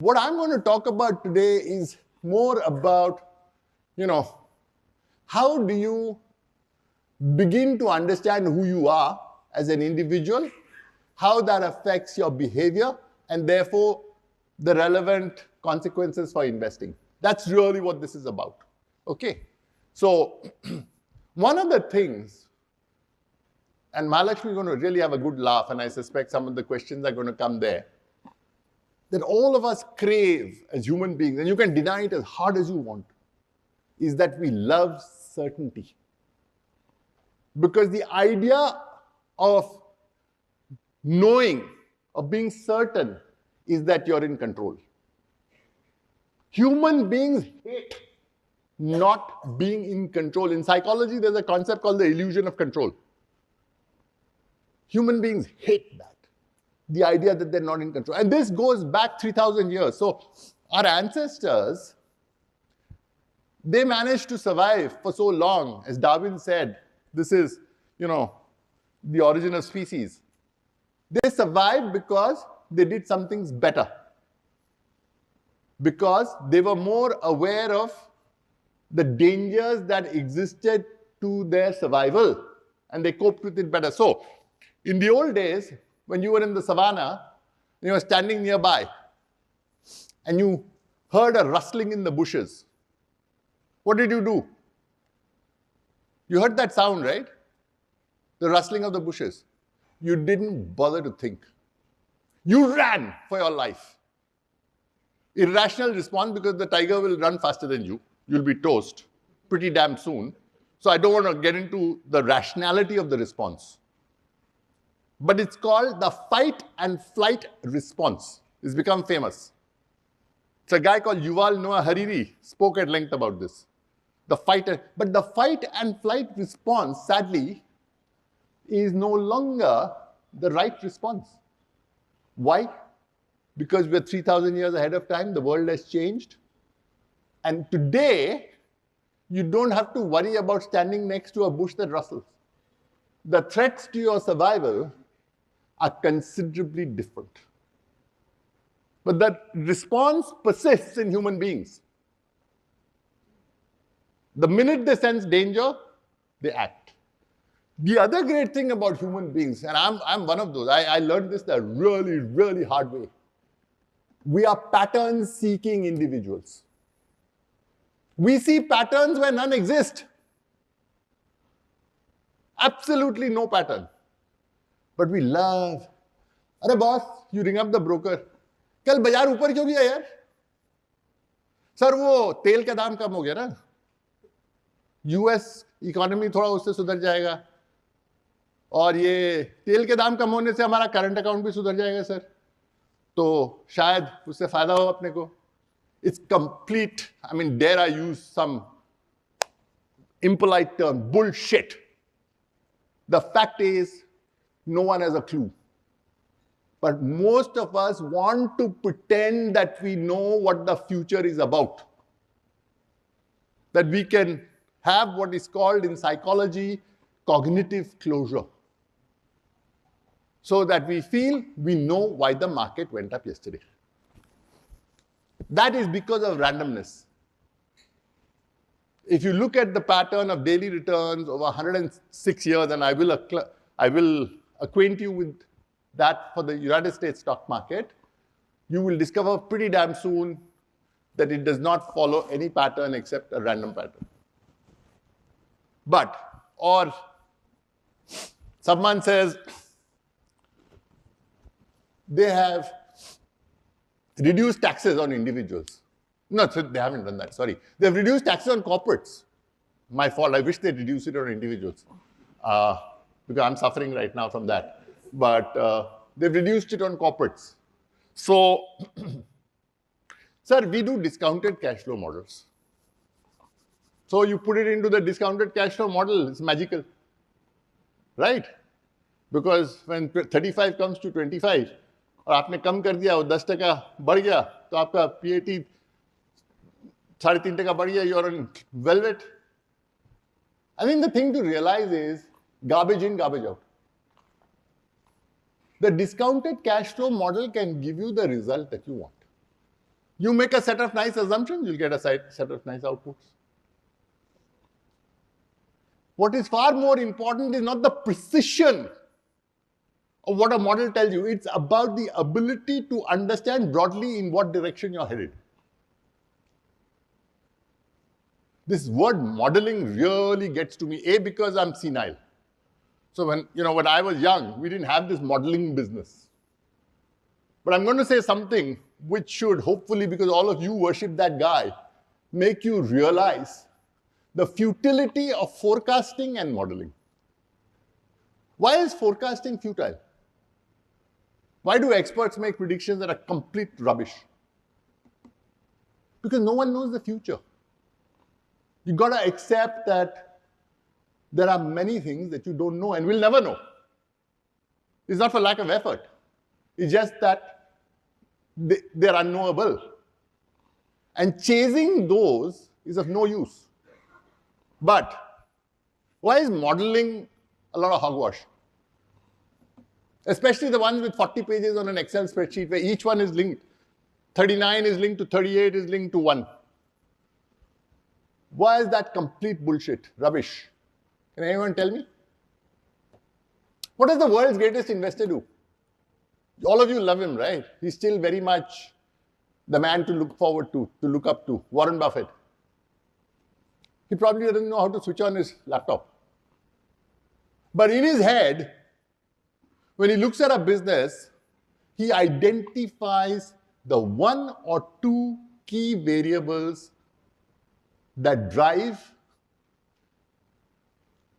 What I'm going to talk about today is more about, how do you begin to understand who you are as an individual, how that affects your behavior, and therefore the relevant consequences for investing. That's really what this is about. Okay. So one of the things, and Mahalakshmi is going to really have a good laugh, and I suspect some of the questions are going to come there, that all of us crave as human beings, and you can deny it as hard as you want, is that we love certainty. Because the idea of knowing, of being certain, is that you're in control. Human beings hate not being in control. In psychology, there's a concept called the illusion of control. Human beings hate that, the idea that they're not in control. And this goes back 3,000 years. So our ancestors, they managed to survive for so long. As Darwin said, this is, the origin of species. They survived because they did some things better. Because they were more aware of the dangers that existed to their survival, and they coped with it better. So, in the old days, when you were in the savannah, you were standing nearby, and you heard a rustling in the bushes. What did you do? You heard that sound, right? The rustling of the bushes. You didn't bother to think. You ran for your life. Irrational response, because the tiger will run faster than you. You'll be toast pretty damn soon. So I don't want to get into the rationality of the response. But it's called the fight and flight response. It's become famous. It's a guy called Yuval Noah Harari spoke at length about this. But the fight and flight response, sadly, is no longer the right response. Why? Because we're 3,000 years ahead of time, the world has changed. And today, you don't have to worry about standing next to a bush that rustles. The threats to your survival are considerably different. But that response persists in human beings. The minute they sense danger, they act. The other great thing about human beings, and I'm one of those, I learned this the really, really hard way. We are pattern-seeking individuals. We see patterns where none exist. Absolutely no pattern. But we love. Arey boss, you ring up the broker. कल बाजार ऊपर क्यों गया यार? Sir वो तेल का दाम कम हो गया ना? यूएस इकोनॉमी थोड़ा उससे सुधर जाएगा. और ये तेल के दाम कम होने से हमारा करंट अकाउंट भी सुधर जाएगा सर. तो शायद उससे फायदा हो अपने को. It's complete, dare I use some impolite term, bullshit. The fact is, no one has a clue. But most of us want to pretend that we know what the future is about. That we can have what is called in psychology cognitive closure. So that we feel we know why the market went up yesterday. That is because of randomness. If you look at the pattern of daily returns over 106 years, and I will acquaint you with that for the United States stock market, you will discover pretty damn soon that it does not follow any pattern except a random pattern. Or someone says they have reduced taxes on individuals. No, they haven't done that, sorry. They've reduced taxes on corporates. My fault, I wish they'd reduce it on individuals. Because I'm suffering right now from that. But they've reduced it on corporates. So, sir, we do discounted cash flow models. So you put it into the discounted cash flow model, it's magical. Right? Because when 35 comes to 25, और आपने कम कर दिया, वो 10% बढ़ गया, तो आपका PAT 3.5% बढ़ गया, you're on velvet. I think the thing to realize is garbage in, garbage out. The discounted cash flow model can give you the result that you want. You make a set of nice assumptions, you'll get a set of nice outputs. What is far more important is not the precision of what a model tells you. It's about the ability to understand broadly in what direction you're headed. This word modeling really gets to me, A, because I'm senile. So when I was young, we didn't have this modeling business. But I'm going to say something which should hopefully, because all of you worship that guy, make you realize the futility of forecasting and modeling. Why is forecasting futile? Why do experts make predictions that are complete rubbish? Because no one knows the future. You've got to accept that there are many things that you don't know and will never know. It's not for lack of effort. It's just that they're unknowable. And chasing those is of no use. But why is modeling a lot of hogwash? Especially the ones with 40 pages on an Excel spreadsheet where each one is linked. 39 is linked to 38 is linked to 1. Why is that complete bullshit, rubbish? Can anyone tell me? What does the world's greatest investor do? All of you love him, right? He's still very much the man to look forward to look up to, Warren Buffett. He probably doesn't know how to switch on his laptop. But in his head, when he looks at a business, he identifies the one or two key variables that drive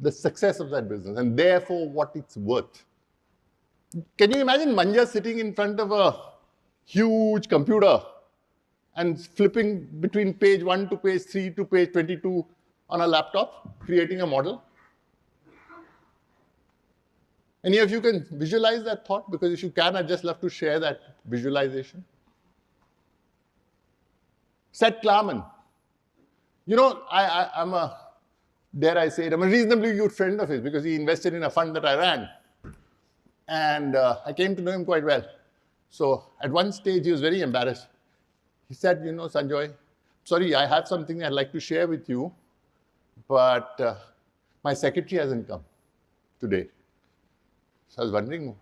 the success of that business and therefore what it's worth. Can you imagine Manja sitting in front of a huge computer and flipping between page 1 to page 3 to page 22 on a laptop, creating a model? Any of you can visualize that thought? Because if you can, I'd just love to share that visualization. Seth Klarman. I'm a, dare I say it, I'm a reasonably good friend of his because he invested in a fund that I ran. And I came to know him quite well. So at one stage, he was very embarrassed. He said, Sanjoy, sorry, I have something I'd like to share with you, but my secretary hasn't come today. So I was wondering,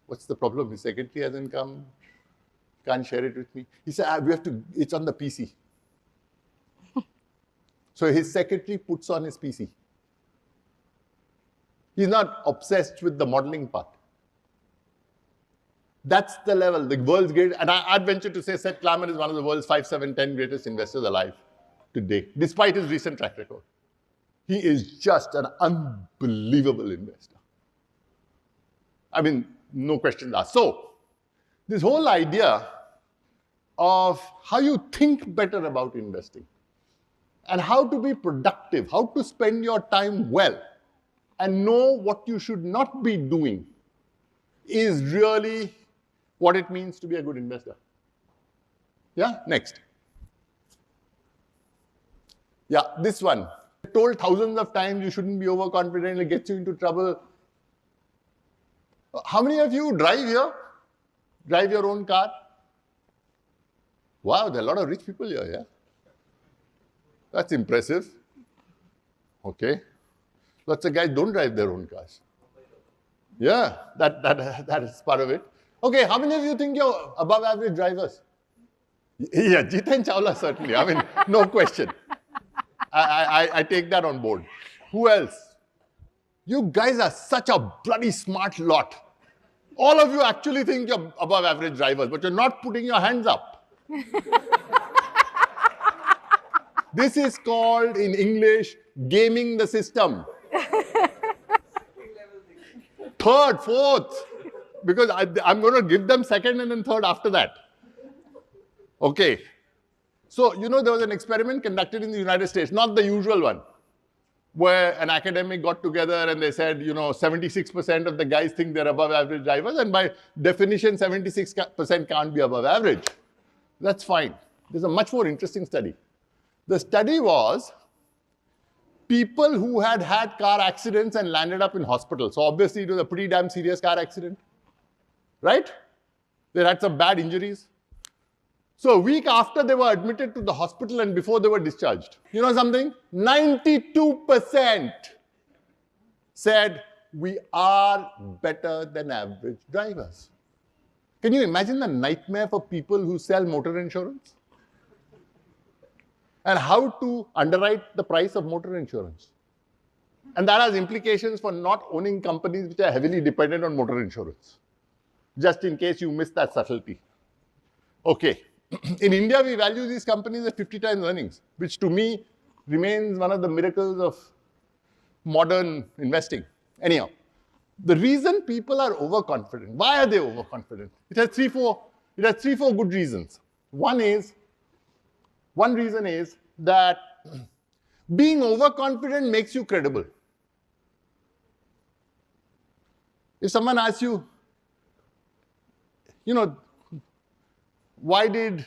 what's the problem? His secretary hasn't come, can't share it with me. He said, it's on the PC. So his secretary puts on his PC. He's not obsessed with the modeling part. That's the level, the world's greatest, and I'd venture to say Seth Klarman is one of the world's 5, 7, 10 greatest investors alive today, despite his recent track record. He is just an unbelievable investor. I mean, no questions asked. So, this whole idea of how you think better about investing and how to be productive, how to spend your time well and know what you should not be doing is really what it means to be a good investor. Yeah, next. Yeah, this one. Told thousands of times you shouldn't be overconfident, it gets you into trouble. How many of you drive here? Drive your own car? Wow, there are a lot of rich people here, yeah? That's impressive. Okay. Lots of guys don't drive their own cars. Yeah, that is part of it. Okay, how many of you think you're above average drivers? Yeah, Jiten Chawla certainly. I mean, no question. I take that on board. Who else? You guys are such a bloody smart lot. All of you actually think you're above average drivers, but you're not putting your hands up. This is called, in English, gaming the system. Third, fourth, because I'm going to give them second and then third after that. Okay. So, there was an experiment conducted in the United States, not the usual one, where an academic got together and they said, 76% of the guys think they're above average drivers, and by definition, 76% can't be above average. That's fine. There's a much more interesting study. The study was people who had had car accidents and landed up in hospital. So obviously it was a pretty damn serious car accident, right? They had some bad injuries. So a week after they were admitted to the hospital and before they were discharged, you know something? 92% said we are better than average drivers. Can you imagine the nightmare for people who sell motor insurance? And how to underwrite the price of motor insurance. And that has implications for not owning companies which are heavily dependent on motor insurance. Just in case you missed that subtlety. Okay. In India, we value these companies at 50 times earnings, which to me remains one of the miracles of modern investing. Anyhow, the reason people are overconfident, why are they overconfident? It has three, four good reasons. One reason is that being overconfident makes you credible. If someone asks you, you know, why did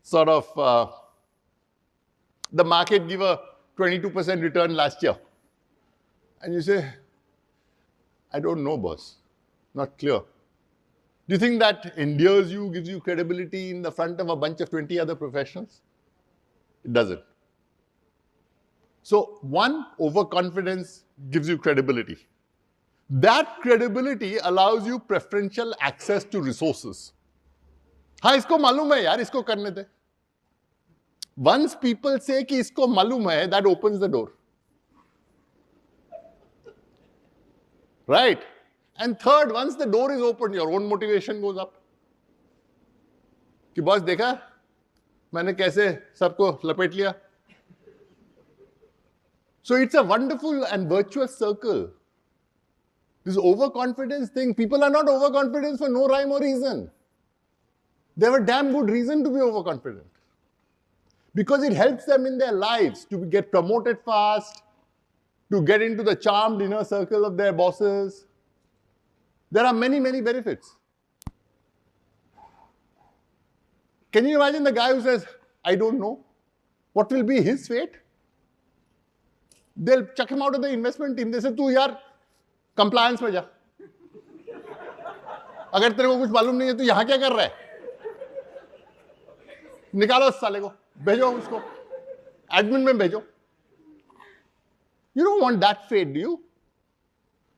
sort of the market give a 22% return last year? And you say, I don't know, boss. Not clear. Do you think that endears you, gives you credibility in the front of a bunch of 20 other professionals? It doesn't. So, one, overconfidence gives you credibility. That credibility allows you preferential access to resources. हाँ इसको मालूम है यार इसको करने दे. Once people say कि इसको मालूम है, that opens the door. Right? And third, once the door is opened, your own motivation goes up. कि बॉस देखा मैंने कैसे सबको लपेट लिया. So it's a wonderful and virtuous circle. This overconfidence thing, people are not overconfident for no rhyme or reason. They have a damn good reason to be overconfident. Because it helps them in their lives to get promoted fast, to get into the charmed inner circle of their bosses. There are many, many benefits. Can you imagine the guy who says, I don't know? What will be his fate? They'll chuck him out of the investment team. They say, तू यार compliance में जा. अगर तेरे को कुछ मालूम नहीं है तो यहाँ क्या कर रहा है? निकालो उस साले को, भेजो उसको, एडमिन में भेजो. You don't want that fate, do you?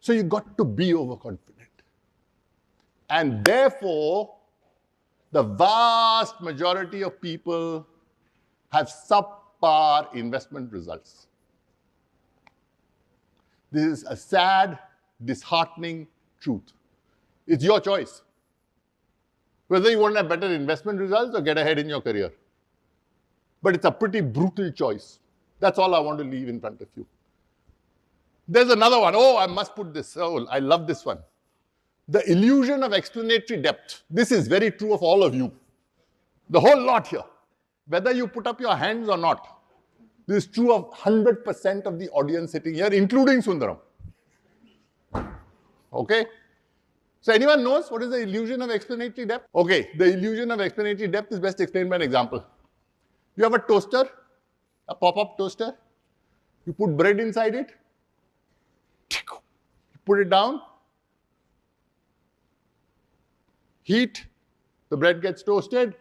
So you got to be overconfident. And therefore, the vast majority of people have subpar investment results. This is a sad, disheartening truth. It's your choice. Whether you want to have better investment results or get ahead in your career. But it's a pretty brutal choice. That's all I want to leave in front of you. There's another one. Oh, I must put this. Oh, I love this one. The illusion of explanatory depth. This is very true of all of you. The whole lot here. Whether you put up your hands or not. This is true of 100% of the audience sitting here, including Sundaram. Okay? So anyone knows what is the illusion of explanatory depth? Okay, the illusion of explanatory depth is best explained by an example. You have a toaster, a pop-up toaster. You put bread inside it. You put it down. Heat. The bread gets toasted.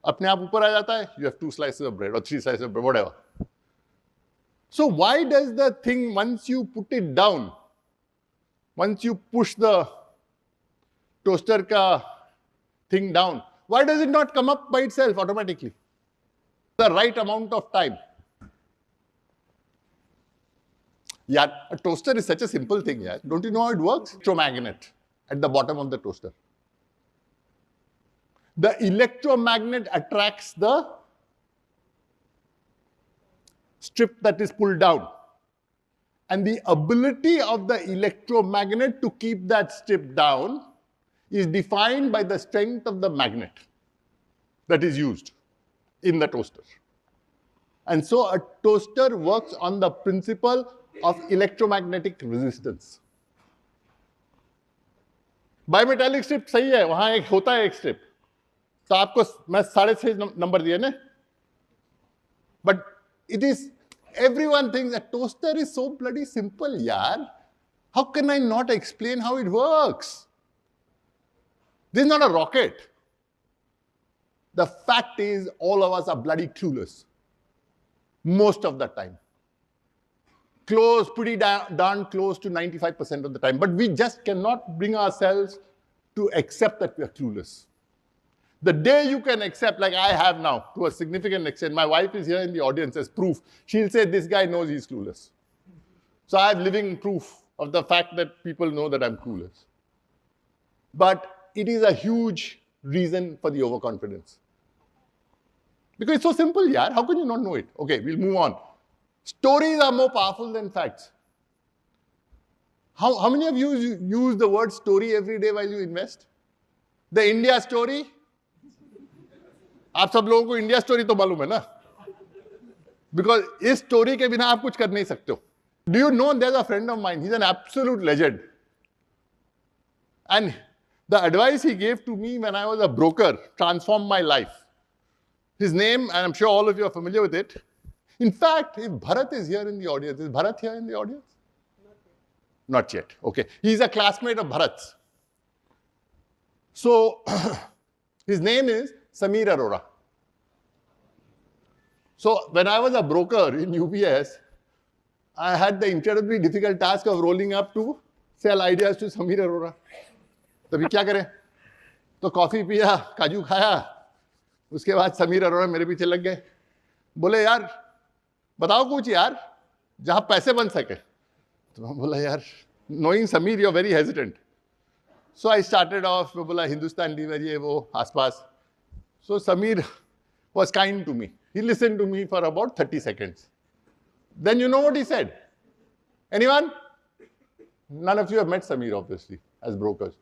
अपने आप ऊपर आ जाता है. You have 2 slices of bread or 3 slices of bread, whatever. So why does the thing, once you put it down, once you push the toaster ka thing down, why does it not come up by itself automatically? The right amount of time. Yeah, a toaster is such a simple thing, yeah. Don't you know how it works? Electromagnet at the bottom of the toaster. The electromagnet attracts the strip that is pulled down. And the ability of the electromagnet to keep that strip down is defined by the strength of the magnet that is used in the toaster. And so a toaster works on the principle of electromagnetic resistance. Bimetallic strip सही है, वहां एक होता है एक strip. तो आपको मैं 6.5 नंबर दिए ना. But it is, everyone thinks a toaster is so bloody simple, yaar. How can I not explain how it works? This is not a rocket. The fact is, all of us are bloody clueless. Most of the time. Pretty darn close to 95% of the time. But we just cannot bring ourselves to accept that we are clueless. The day you can accept, like I have now, to a significant extent, my wife is here in the audience as proof. She'll say, this guy knows he's clueless. So I have living proof of the fact that people know that I'm clueless. But it is a huge reason for the overconfidence. Because it's so simple, yaar. How can you not know it? Okay, we'll move on. Stories are more powerful than facts. How many of you use the word story every day while you invest? The India story? आप सब लोगों को India story तो मालूम है ना? Because इस story के बिना आप कुछ कर नहीं सकते हो. Do you know there's a friend of mine, he's an absolute legend. And the advice he gave to me when I was a broker transformed my life. His name, and I'm sure all of you are familiar with it. In fact, if Bharat is here in the audience, is Bharat here in the audience? Not yet. Okay. He's a classmate of Bharat's. So, his name is Samir Arora. So, when I was a broker in UBS, I had the incredibly difficult task of rolling up to sell ideas to Samir Arora. तभी क्या करें? तो coffee पिया, काजू खाया, उसके बाद समीर अरोरा मेरे पीछे लग गए. बोले यार, बताओ कुछ यार, जहां पैसे बन सके. तो मैं बोला यार, knowing Samir, you're very hesitant. So I started off, मैं बोला हिंदुस्तान लीवर ये वो आसपास. So Samir was kind to me. He listened to me for about 30 seconds. Then you know what he said? Anyone? None of you have met Samir, obviously, as brokers.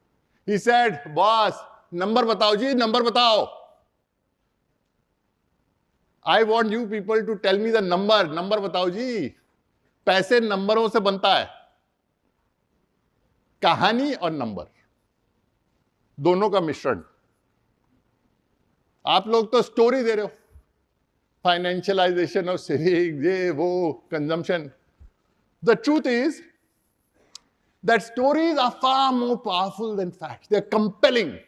He said, boss, number batao ji, number batao. I want you people to tell me the number. Number batao ji. पैसे नंबरों से बनता है. कहानी और number दोनों का मिश्रण. आप लोग तो स्टोरी दे रहे हो. Financialization of savings, ये वो, consumption. The truth is that stories are far more powerful than facts. They're compelling.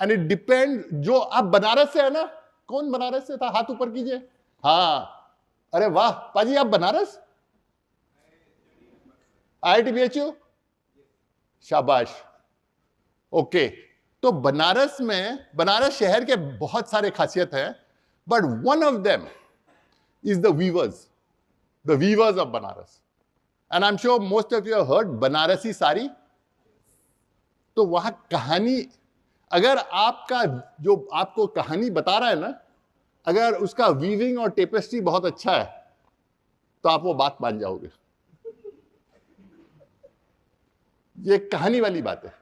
And it depends. जो आप बनारस से है ना? कौन बनारस से था? हाथ ऊपर कीजिए. हाँ. अरे वाह, पाजी आप बनारस? IIT-BHU? शाबाश. ओके. तो बनारस में, बनारस शहर के बहुत सारे खासियत हैं. But one of them is the weavers of Banaras. And I'm sure most of you have heard Banarasi sari. तो वहां कहानी, अगर आपका जो आपको कहानी बता रहा है ना, अगर उसका वीविंग और टेपेस्ट्री बहुत अच्छा है, तो आप वो बात मान जाओगे. ये कहानी वाली बात है.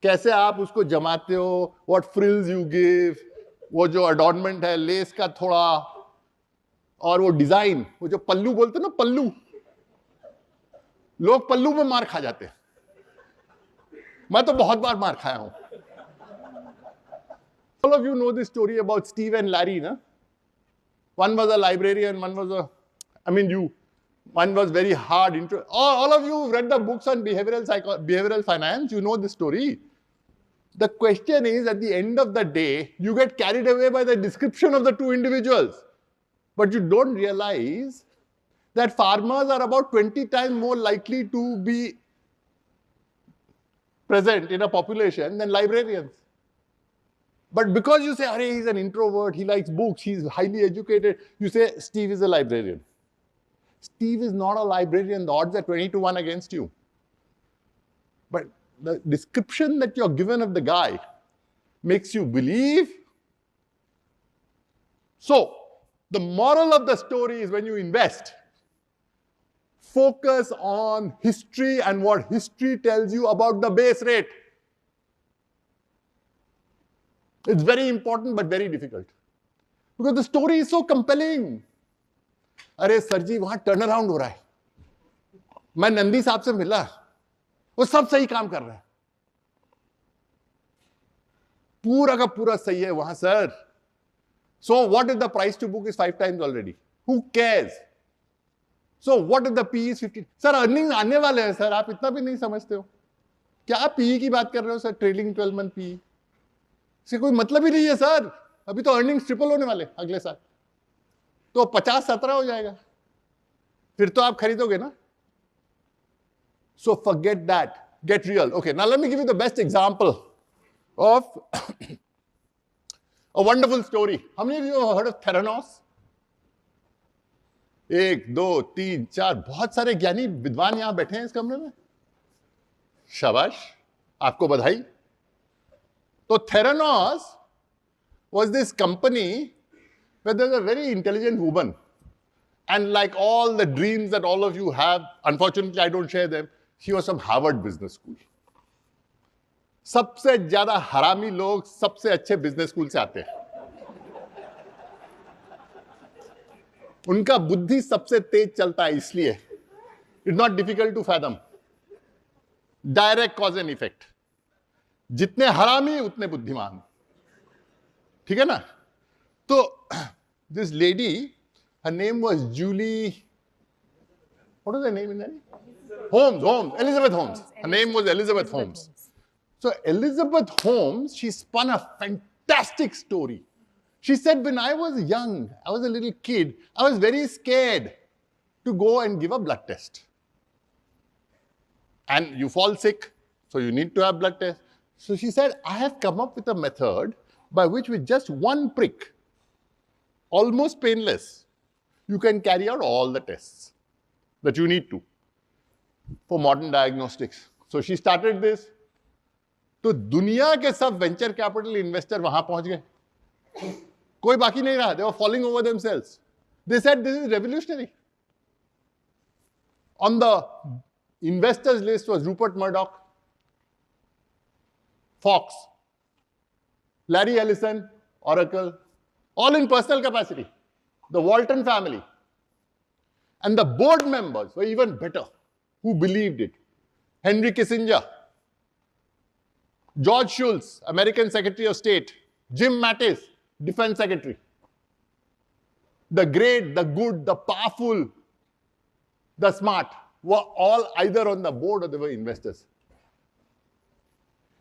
कैसे आप उसको जमाते हो, what frills you give, वो जो अडॉर्नमेंट है, लेस का थोड़ा, और वो डिजाइन, वो जो पल्लू बोलते हैं ना, पल्लू. लोग पल्लू में मार खा जाते हैं. मैं तो बहुत बार मार खाया हूं. All of you know this story about Steve and Larry, na? One was a librarian, one was very hard. All of you read the books on behavioral finance. You know this story. The question is, at the end of the day, you get carried away by the description of the two individuals. But you don't realize that farmers are about 20 times more likely to be present in a population than librarians. But because you say, "Arey, he's an introvert, he likes books, he's highly educated," you say, Steve is a librarian. Steve is not a librarian. The odds are 20 to 1 against you. But the description that you're given of the guy makes you believe. So, the moral of the story is when you invest, focus on history and what history tells you about the base rate. It's very important but very difficult. Because the story is so compelling. अरे sir जी वहां turn around हो रहा है. मैं नंदी साहब से मिला, वो सब सही काम कर रहा है, पूरा का पूरा सही है वहां sir. So what if the price to book is 5 times already? Who cares? So what if the PE is 50? Sir earning आने वाले हैं सर, आप इतना भी नहीं समझते हो. क्या आप PE की बात कर रहे हो सर? ट्रेलिंग 12 मंथ PE, इससे कोई मतलब ही नहीं है सर. अभी तो अर्निंग्स ट्रिपल होने वाले अगले साल, तो 50-17 हो जाएगा, फिर तो आप खरीदोगे ना. So forget that. Get real. Okay, now let me give you the best example of a wonderful story. How many of you have heard of Theranos? 1, 2, 3, 4, बहुत सारे ज्ञानी विद्वान यहां बैठे हैं इस कमरे में. शाबाश, आपको बधाई. तो Theranos was this company where there was a very intelligent woman. And like all the dreams that all of you have, unfortunately I don't share them, she was from Harvard Business School. सबसे ज्यादा हरामी लोग सबसे अच्छे business school से आते हैं. उनका बुद्धि सबसे तेज चलता है, इसलिए it's not difficult to fathom. Direct cause and effect. जितने हरामी उतने बुद्धिमान. ठीक है ना. तो this lady, her name was Julie, what was her name in there? Holmes, Elizabeth Holmes. Her name was Elizabeth Holmes. So Elizabeth Holmes, she spun a fantastic story. She said, when I was young, I was a little kid, I was very scared to go and give a blood test. And you fall sick, so you need to have blood test. So she said, I have come up with a method by which with just one prick, almost painless, you can carry out all the tests that you need to for modern diagnostics. So she started this. तो दुनिया के सब venture capital investor वहां पहुंच गए. कोई बाकी नहीं रहा. They were falling over themselves. They said this is revolutionary. On the investors list was Rupert Murdoch, Fox, Larry Ellison, Oracle, all in personal capacity. The Walton family. And the board members were even better, who believed it. Henry Kissinger, George Shultz, American Secretary of State, Jim Mattis, Defense Secretary. The great, the good, the powerful, the smart were all either on the board or they were investors.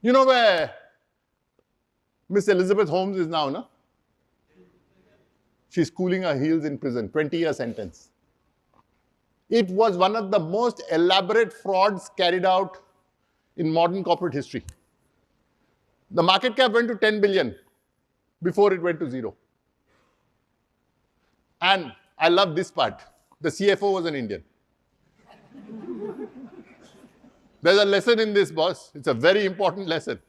You know where Miss Elizabeth Holmes is now, no? She's cooling her heels in prison, 20-year sentence. It was one of the most elaborate frauds carried out in modern corporate history. The market cap went to 10 billion before it went to zero. And I love this part. The CFO was an Indian. There's a lesson in this, boss. It's a very important lesson.